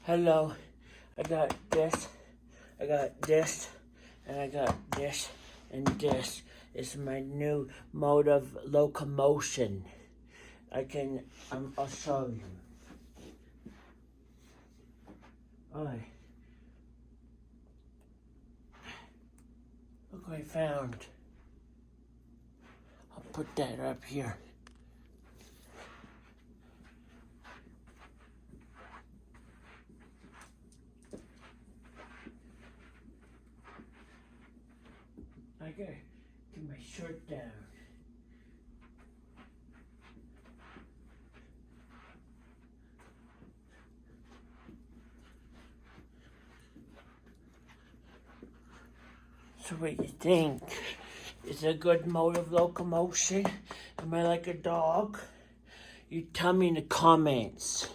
Hello, I got this, and I got this, and this. It's my new mode of locomotion. I'll show you. Alright. Look what I found. I'll put that up here. I gotta get my shirt down. So what do you think? Is it a good mode of locomotion? Am I like a dog? You tell me in the comments.